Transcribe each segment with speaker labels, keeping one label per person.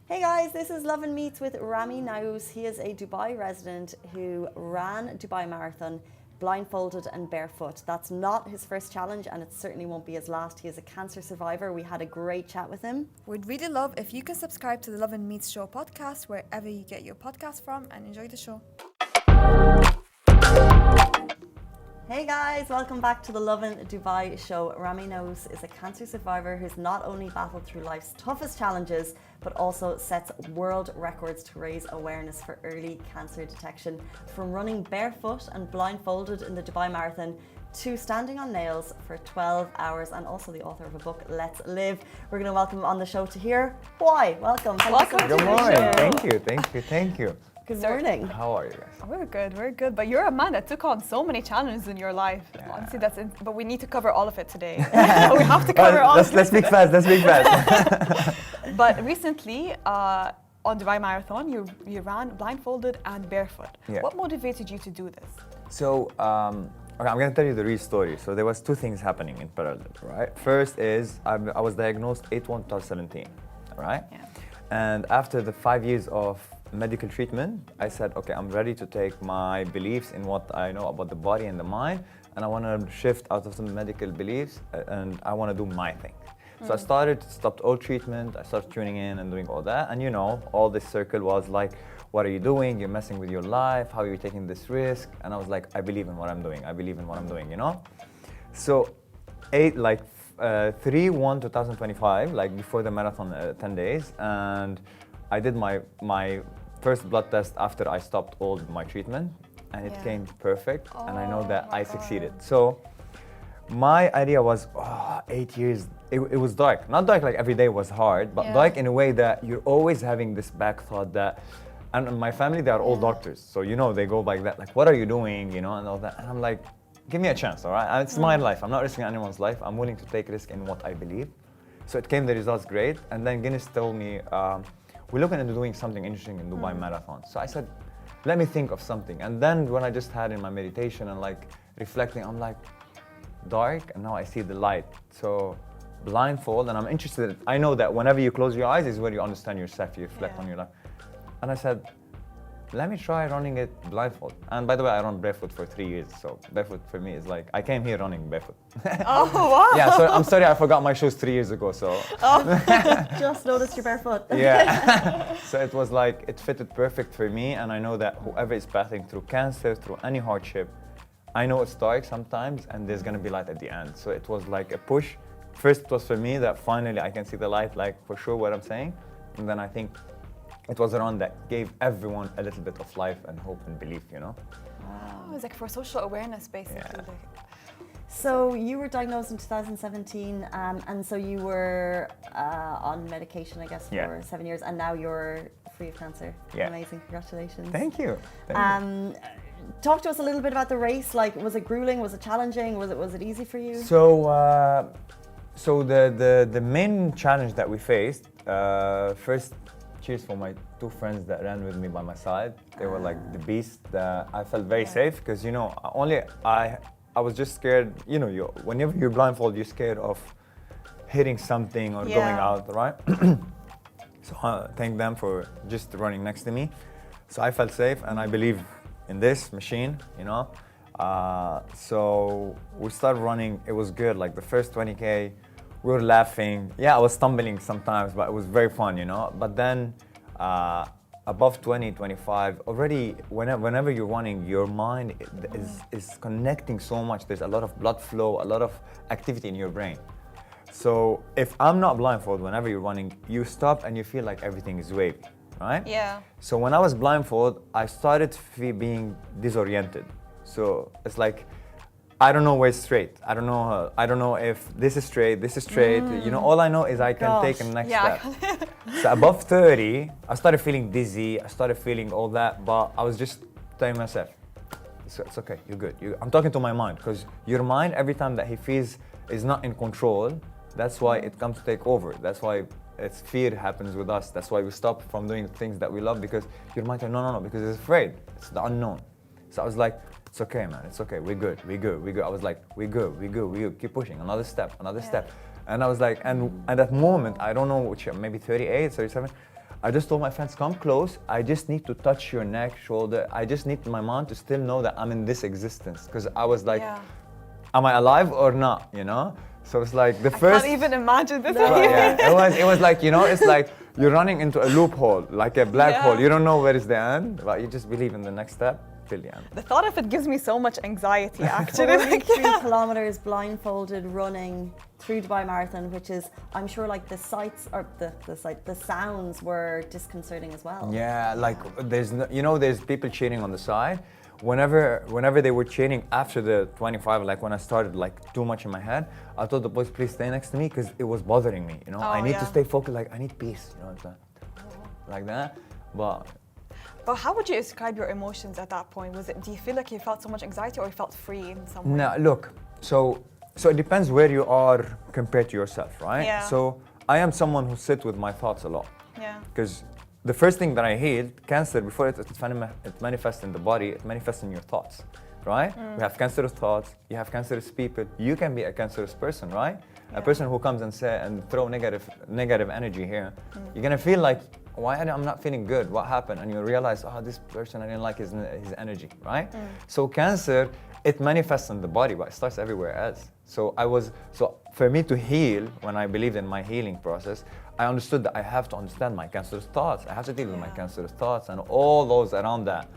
Speaker 1: Hey guys, this is Lovin Meets with Ramy Naouss. He is a Dubai resident who ran Dubai Marathon blindfolded and barefoot. That's not his first challenge and it certainly won't be his last. He is a cancer survivor. We had a great chat with him.
Speaker 2: We'd really love if you can subscribe to the Lovin Meets Show podcast wherever you get your podcast from, and enjoy the show.
Speaker 1: Hey guys, welcome back to the Lovin Dubai show. Ramy Naouss is a cancer survivor who's not only battled through life's toughest challenges, but also sets world records to raise awareness for early cancer detection. From running barefoot and blindfolded in the Dubai Marathon to standing on nails for 12 hours, and also the author of a book, Let's Live. We're going to welcome him on the show to hear why. Welcome.
Speaker 2: Welcome.
Speaker 1: Thank you so
Speaker 3: Good
Speaker 1: much for
Speaker 3: morning.
Speaker 1: the show.
Speaker 3: Thank you.
Speaker 1: Good morning.
Speaker 3: How are you guys?
Speaker 2: We're good. But you're a man that took on so many challenges in your life.
Speaker 3: Yeah.
Speaker 2: Honestly, but we need to cover all of it today. We have to cover all of it.
Speaker 3: Let's speak fast.
Speaker 2: But recently, on Dubai Marathon, you ran blindfolded and barefoot.
Speaker 3: Yeah.
Speaker 2: What motivated you to do this?
Speaker 3: So, okay, I'm going to tell you the real story. So there was two things happening in parallel, right? First is I was diagnosed 8/1/2017, right?
Speaker 2: Yeah.
Speaker 3: And after the 5 years of medical treatment, I said, okay, I'm ready to take my beliefs in what I know about the body and the mind, and I want to shift out of the medical beliefs, and I want to do my thing. So I stopped all treatment, I started tuning in and doing all that, and all this circle was like, what are you doing? You're messing with your life, how are you taking this risk? And I was like, I believe in what I'm doing, So 3/1/2025, like before the marathon, 10 days, and I did my first blood test after I stopped all my treatment, and it came perfect, and I know that I succeeded. So my idea was 8 years. It was dark, not dark like every day was hard, but dark in a way that you're always having this back thought that, and my family, they are all doctors, so they go like that, like, what are you doing, and all that, and I'm like, give me a chance, all right? And it's my life. I'm not risking anyone's life. I'm willing to take risk in what I believe. So it came, the results great, and then Guinness told me, we're looking into doing something interesting in Dubai Marathon. So I said, let me think of something. And then when I just had in my meditation and like reflecting, I'm like, dark, and now I see the light. So blindfold, and I'm interested. I know that whenever you close your eyes is where you understand yourself, you reflect on your life. And I said, let me try running it blindfold. And by the way, I run barefoot for 3 years. So barefoot for me is like, I came here running barefoot.
Speaker 2: Oh, wow.
Speaker 3: Yeah, so I'm sorry, I forgot my shoes 3 years ago, so.
Speaker 1: Just noticed you're barefoot.
Speaker 3: Yeah. So it was like, it fitted perfect for me. And I know that whoever is passing through cancer, through any hardship, I know it's dark sometimes and there's gonna be light at the end. So it was like a push. First it was for me that finally I can see the light, like for sure what I'm saying. And then I think it was around that gave everyone a little bit of life and hope and belief,
Speaker 2: Wow. It was like for social awareness, basically.
Speaker 3: Yeah.
Speaker 1: So you were diagnosed in 2017, and so you were on medication, I guess, for 7 years, and now you're free of cancer.
Speaker 3: Yeah.
Speaker 1: Amazing, congratulations.
Speaker 3: Thank you.
Speaker 1: Talk to us a little bit about the race. Like, was it grueling? Was it challenging? Was it easy for you?
Speaker 3: So the main challenge that we faced, first, cheers for my two friends that ran with me by my side. They were like the beast. I felt very safe because I was just scared. Whenever you're blindfolded, you're scared of hitting something or going out, right? So thank them for just running next to me. So I felt safe, and I believe in this machine, So we started running. It was good. Like the first 20K, we were laughing. Yeah, I was stumbling sometimes, but it was very fun, But then above 20, 25, already whenever you're running, your mind is connecting so much. There's a lot of blood flow, a lot of activity in your brain. So if I'm not blindfolded, whenever you're running, you stop and you feel like everything is wavy, right?
Speaker 2: Yeah.
Speaker 3: So when I was blindfolded, I started being disoriented. So it's like, I don't know where it's straight. I don't know if this is straight, all I know is I can take a next step. So above 30, I started feeling dizzy, I started feeling all that, but I was just telling myself, it's okay, you're good. I'm talking to my mind, because your mind, every time that he feels is not in control, that's why it comes to take over. That's why fear happens with us. That's why we stop from doing things that we love, because your mind says, no, because it's afraid. It's the unknown. So I was like, it's okay, man, it's okay, we're good. I was like, we're good, keep pushing, another step. And I was like, and at that moment, I don't know which, maybe 38, 37, I just told my friends, come close. I just need to touch your neck, shoulder. I just need my mom to still know that I'm in this existence. Because I was like, am I alive or not, you know? So it's like the first.
Speaker 2: I can't even imagine this.
Speaker 3: It was like, you know, it's like you're running into a loophole, like a black hole. You don't know where is the end, but you just believe in the next step till the end.
Speaker 2: The thought of it gives me so much anxiety, actually.
Speaker 1: 43 kilometers blindfolded running through Dubai Marathon, which is, I'm sure, like the sights or the sounds were disconcerting as well.
Speaker 3: Yeah, like there's people cheering on the side. Whenever they were cheering after the 25, like when I started like too much in my head, I told the boys, please stay next to me because it was bothering me. You know, I need to stay focused. Like I need peace. You know, like that. But
Speaker 2: how would you describe your emotions at that point? Do you feel like you felt so much anxiety, or you felt free in some way?
Speaker 3: No, look. So it depends where you are compared to yourself, right?
Speaker 2: Yeah.
Speaker 3: So I am someone who sits with my thoughts a lot.
Speaker 2: Yeah.
Speaker 3: Because the first thing that I healed, cancer, before it manifests in the body, it manifests in your thoughts, right? We have cancerous thoughts, you have cancerous people, you can be a cancerous person, right? A person who comes and throw negative energy here, you're gonna feel like, why am I not feeling good? What happened? And you realize, oh, this person, I didn't like his energy, right? So cancer, it manifests in the body, but it starts everywhere else. So for me to heal, when I believed in my healing process, I understood that I have to understand my cancerous thoughts. I have to deal with my cancerous thoughts and all those around that.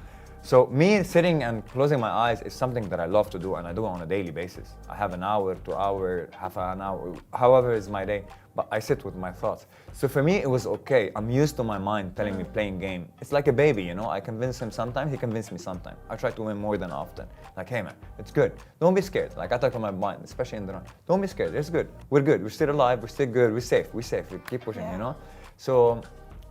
Speaker 3: So me sitting and closing my eyes is something that I love to do, and I do it on a daily basis. I have an hour, 2 hours, half an hour, however is my day, but I sit with my thoughts. So for me, it was okay. I'm used to my mind telling me playing game. It's like a baby, you know? I convince him sometimes, he convinces me sometimes. I try to win more than often. Like, hey man, it's good. Don't be scared. Like I talk to my mind, especially in the run. Don't be scared, it's good. We're good, we're still alive, we're still good, we're safe, we keep pushing, you know? So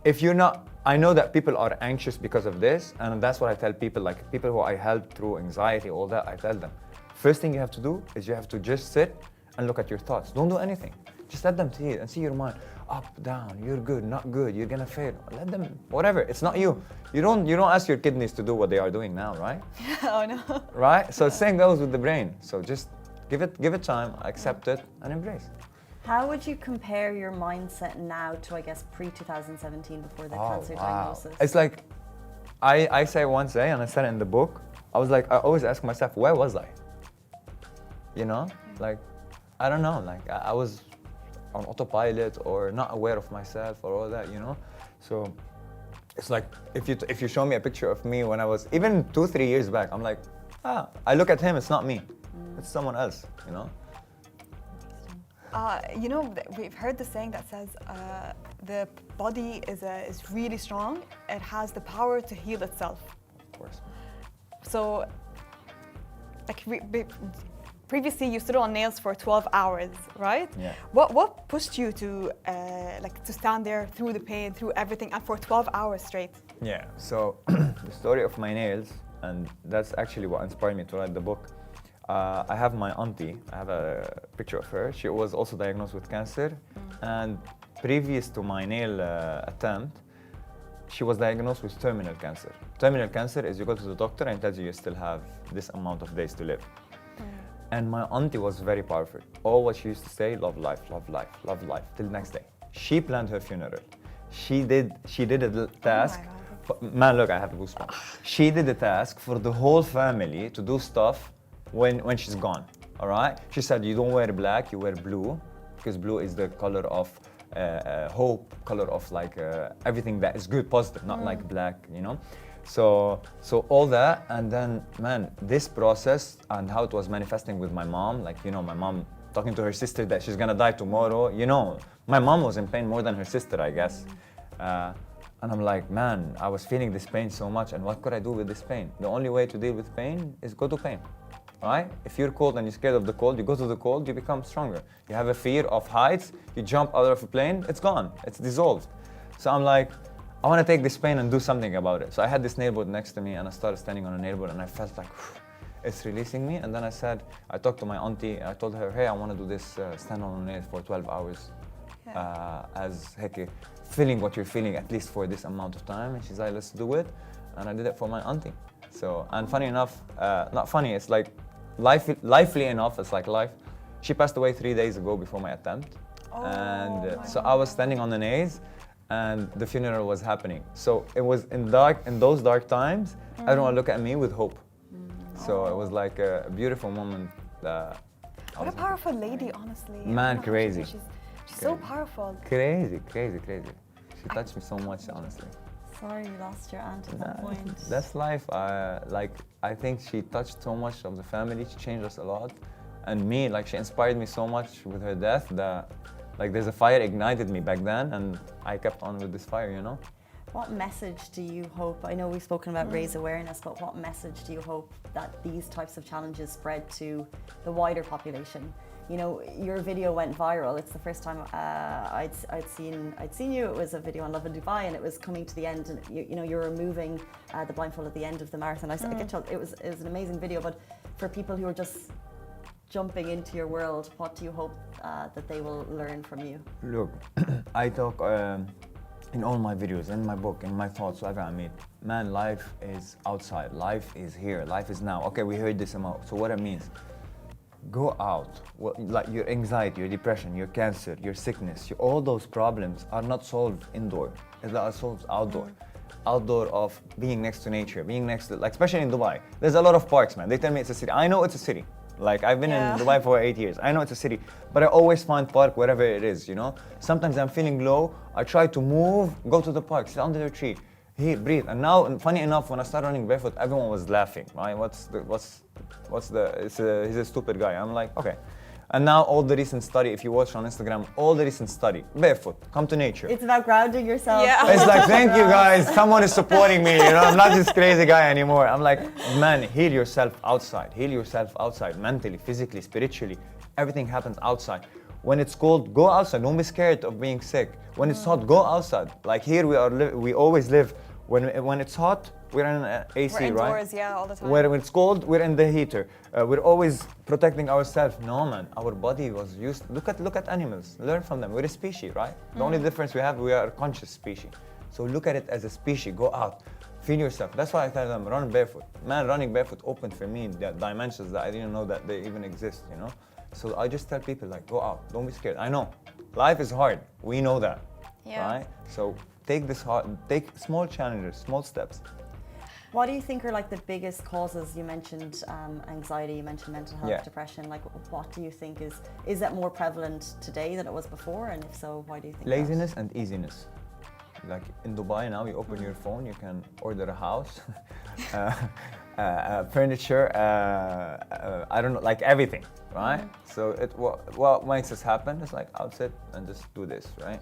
Speaker 3: if you're not, I know that people are anxious because of this, and that's what I tell people, like people who I help through anxiety, all that, I tell them, first thing you have to do is you have to just sit and look at your thoughts. Don't do anything. Just let them see it and see your mind. Up, down, you're good, not good, you're gonna fail. Let them, whatever, it's not you. You don't ask your kidneys to do what they are doing now, right?
Speaker 2: Oh no.
Speaker 3: Right? So same goes with the brain. So just give it time, accept it, and embrace.
Speaker 1: How would you compare your mindset now to, I guess, pre-2017 before the cancer diagnosis?
Speaker 3: It's like, I say one day, and I said it in the book, I was like, I always ask myself, where was I? You know? Like, I don't know, like I was on autopilot or not aware of myself or all that, you know? So it's like, if you show me a picture of me when I was, even 2-3 years back, I'm like, I look at him, it's not me, it's someone else, you know?
Speaker 2: You know, we've heard the saying that says the body is really strong. It has the power to heal itself.
Speaker 3: Of course.
Speaker 2: So, like previously, you stood on nails for 12 hours, right?
Speaker 3: Yeah.
Speaker 2: What pushed you to to stand there through the pain, through everything, and for 12 hours straight?
Speaker 3: Yeah. So the story of my nails, and that's actually what inspired me to write the book. I have my auntie, I have a picture of her. She was also diagnosed with cancer, and previous to my nail attempt, she was diagnosed with terminal cancer. Terminal cancer is you go to the doctor and tells you still have this amount of days to live. And my auntie was very powerful. All what she used to say, love life, love life, love life, till the next day. She planned her funeral. She did a task. Man, look, I have goosebumps. She did a task for the whole family to do stuff when she's gone, all right? She said, you don't wear black, you wear blue, because blue is the color of hope, color of like everything that is good, positive, not like black, you know? So all that, and then, man, this process and how it was manifesting with my mom, like, you know, my mom talking to her sister that she's gonna die tomorrow, you know, my mom was in pain more than her sister, I guess. And I'm like, man, I was feeling this pain so much, and what could I do with this pain? The only way to deal with pain is go to pain, right? If you're cold and you're scared of the cold, you go to the cold, you become stronger. You have a fear of heights, you jump out of a plane, it's gone, it's dissolved. So I'm like, I want to take this pain and do something about it. So I had this nail board next to me, and I started standing on a nail board, and I felt like, it's releasing me. And then I talked to my auntie, I told her, hey, I want to do this stand on a nail for 12 hours. As heck, feeling what you're feeling at least for this amount of time. And she's like, let's do it. And I did it for my auntie. So, and funny enough, not funny, it's like lively enough, it's like life. She passed away 3 days ago before my attempt. and
Speaker 2: my
Speaker 3: so I was standing on the nays, and the funeral was happening. So it was in those dark times, everyone looked at me with hope. So it was like a beautiful moment.
Speaker 2: What a powerful lady, honestly. I
Speaker 3: Man,
Speaker 2: don't know how
Speaker 3: crazy.
Speaker 2: She's so powerful.
Speaker 3: Crazy. She touched me so much, honestly.
Speaker 1: Sorry you lost your aunt at that point.
Speaker 3: That's life. I think she touched so much of the family. She changed us a lot, and me, like she inspired me so much with her death that, like, there's a fire ignited me back then, and I kept on with this fire. You know.
Speaker 1: What message do you hope, I know we've spoken about raise awareness, but what message do you hope that these types of challenges spread to the wider population? You know, your video went viral. It's the first time I'd seen you. It was a video on Lovin Dubai, and it was coming to the end, and you know, you're removing the blindfold at the end of the marathon. I get told it was an amazing video, but for people who are just jumping into your world, what do you hope that they will learn from you?
Speaker 3: Look, I talk in all my videos, in my book, in my thoughts, whatever I mean. Man, life is outside. Life is here. Life is now. Okay, we heard this amount. So what it means? Go out. Like your anxiety, your depression, your cancer, your sickness, all those problems are not solved indoor. They are solved outdoor. Outdoor of being next to nature, being next to, like, especially in Dubai. There's a lot of parks, man. They tell me it's a city. I know it's a city. Like, I've been in Dubai for 8 years. I know it's a city, but I always find park wherever it is, you know? Sometimes I'm feeling low, I try to move, go to the park, sit under the tree, here, breathe. And now, funny enough, when I started running barefoot, everyone was laughing, right? He's a stupid guy. I'm like, okay. And now all the recent study, if you watch on Instagram, all the recent study, barefoot, come to nature.
Speaker 1: It's about grounding yourself.
Speaker 2: Yeah.
Speaker 3: It's like, thank you guys, someone is supporting me, you know, I'm not this crazy guy anymore. I'm like, man, heal yourself outside, mentally, physically, spiritually. Everything happens outside. When it's cold, go outside, don't be scared of being sick. When it's hot, go outside. Like here we always live, when it's hot, we're in an AC,
Speaker 2: We're indoors,
Speaker 3: right?
Speaker 2: yeah, all the time.
Speaker 3: When it's cold, we're in the heater. We're always protecting ourselves. No, man, our body was used. Look at animals. Learn from them. We're a species, right? The only difference we have, we are a conscious species. So look at it as a species. Go out, feel yourself. That's why I tell them, run barefoot. Man, running barefoot opened for me the dimensions that I didn't know that they even exist. You know. So I just tell people, like, go out. Don't be scared. I know, life is hard. We know that, right? So take small challenges, small steps.
Speaker 1: What do you think are like the biggest causes? You mentioned anxiety, you mentioned mental health, depression. Like, what do you think is that more prevalent today than it was before? And if so, why do you think
Speaker 3: Laziness and easiness. Like in Dubai now, you open your phone, you can order a house, furniture, I don't know, like everything, right? So what makes this happen is like, I'll sit and just do this, right?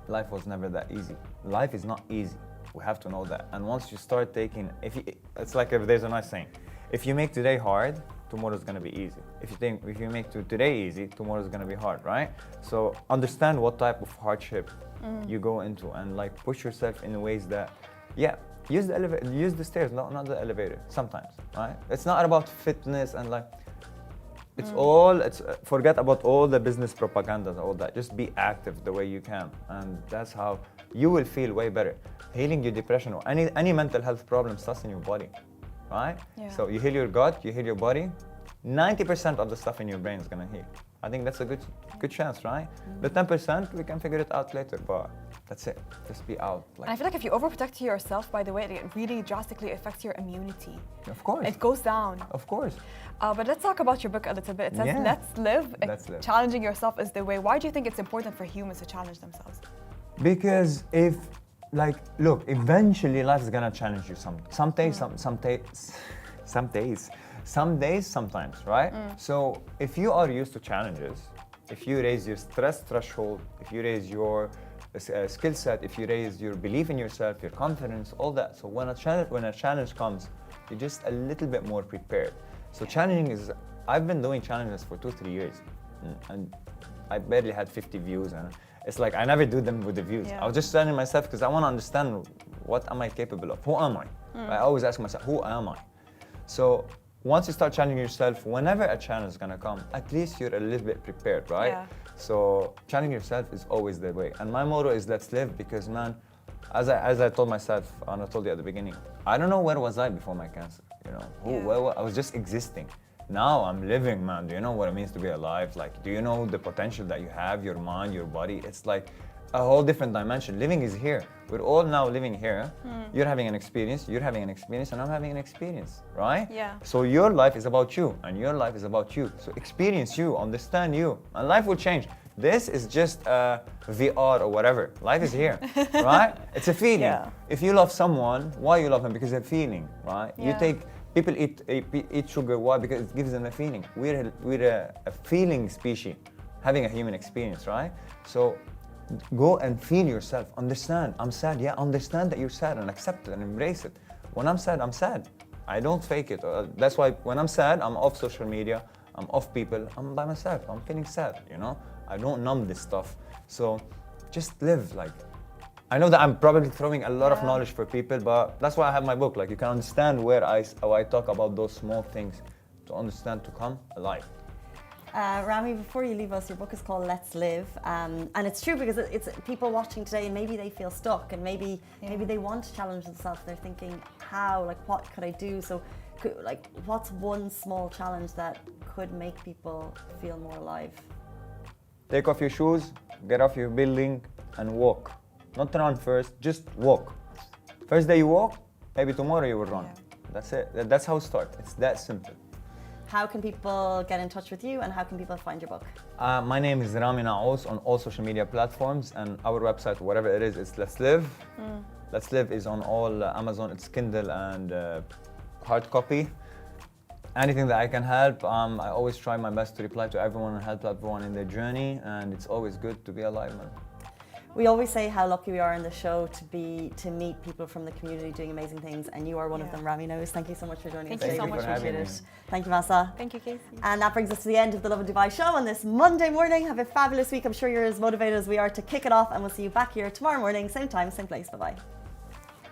Speaker 3: Life was never that easy. Life is not easy. We have to know that. And once you start taking, it's like if there's a nice saying, if you make today hard, tomorrow's gonna be easy. If you make today easy, tomorrow's gonna be hard, right? So understand what type of hardship you go into, and like push yourself in ways that, use the elevator, use the stairs, not the elevator. Sometimes, right? It's not about fitness and like, forget about all the business propaganda and all that. Just be active the way you can, and that's how you will feel way better. Healing your depression or any mental health problem starts in your body, right?
Speaker 2: Yeah.
Speaker 3: So you heal your gut, you heal your body, 90% of the stuff in your brain is gonna heal. I think that's a good chance, right? The 10%, we can figure it out later, but that's it. Just be out.
Speaker 2: And I feel like if you overprotect yourself, by the way, it really drastically affects your immunity.
Speaker 3: Of course.
Speaker 2: It goes down.
Speaker 3: Of course.
Speaker 2: But let's talk about your book a little bit. It says, let's live.
Speaker 3: Let's live.
Speaker 2: Challenging yourself is the way. Why do you think it's important for humans to challenge themselves?
Speaker 3: Because look, eventually life is gonna challenge you some days, sometimes, right? So if you are used to challenges, if you raise your stress threshold, if you raise your skill set, if you raise your belief in yourself, your confidence, all that. So when a challenge comes, you're just a little bit more prepared. So I've been doing challenges for 2-3 years, and I barely had 50 views, and it's like I never do them with the views. I was just challenging myself because I want to understand what am I capable of, who am I? I always ask myself, who am I? So once you start challenging yourself, whenever a challenge is gonna come, at least you're a little bit prepared, right?
Speaker 2: Yeah.
Speaker 3: So challenging yourself is always the way. And my motto is let's live, because man, as I told myself, and I told you at the beginning, I don't know where was I before my cancer, you know? I was just existing. Now I'm living, man. Do you know what it means to be alive? Like, do you know the potential that you have, your mind, your body? It's like a whole different dimension. Living is here. We're all now living here. You're having an experience, you're having an experience, and I'm having an experience, right?
Speaker 2: Yeah.
Speaker 3: So your life is about you, and your life is about you. So experience you, understand you, and life will change. This is just a VR or whatever. Life is here, right? It's a feeling.
Speaker 1: Yeah.
Speaker 3: If you love someone, why you love them? Because they're feeling, right? You
Speaker 2: Yeah.
Speaker 3: take people eat sugar. Why? Because it gives them a feeling. We're a feeling species, having a human experience, right? So go and feel yourself. Understand. I'm sad. Yeah, understand that you're sad and accept it and embrace it. When I'm sad, I'm sad. I don't fake it. That's why when I'm sad, I'm off social media. I'm off people. I'm by myself. I'm feeling sad. You know. I don't numb this stuff. So just live. Like, I know that I'm probably throwing a lot of knowledge for people, but that's why I have my book. Like, you can understand how I talk about those small things to understand to come alive.
Speaker 1: Ramy, before you leave us, your book is called Let's Live, and it's true because it's people watching today, and maybe they feel stuck, and maybe they want to challenge themselves. They're thinking, how? Like, what could I do? So, what's one small challenge that could make people feel more alive?
Speaker 3: Take off your shoes, get off your building, and walk. Not run first, just walk. First day you walk, maybe tomorrow you will run.
Speaker 2: Yeah.
Speaker 3: That's it. That's how it starts. It's that simple.
Speaker 1: How can people get in touch with you, and how can people find your book?
Speaker 3: My name is Ramy Naouss on all social media platforms, and our website, whatever it is Let's Live. Let's Live is on all Amazon. It's Kindle and hard copy. Anything that I can help, I always try my best to reply to everyone and help everyone in their journey, and it's always good to be alive, man.
Speaker 1: We always say how lucky we are in the show to meet people from the community doing amazing things, and you are one of them, Ramy Naouss. Thank you so much for joining us.
Speaker 2: Thank you so much.
Speaker 1: Appreciate
Speaker 3: having
Speaker 1: it.
Speaker 3: me.
Speaker 1: Thank you, Masa.
Speaker 2: Thank you, Casey.
Speaker 1: And that brings us to the end of the Lovin Dubai show on this Monday morning. Have a fabulous week. I'm sure you're as motivated as we are to kick it off, and we'll see you back here tomorrow morning, same time, same place. Bye-bye.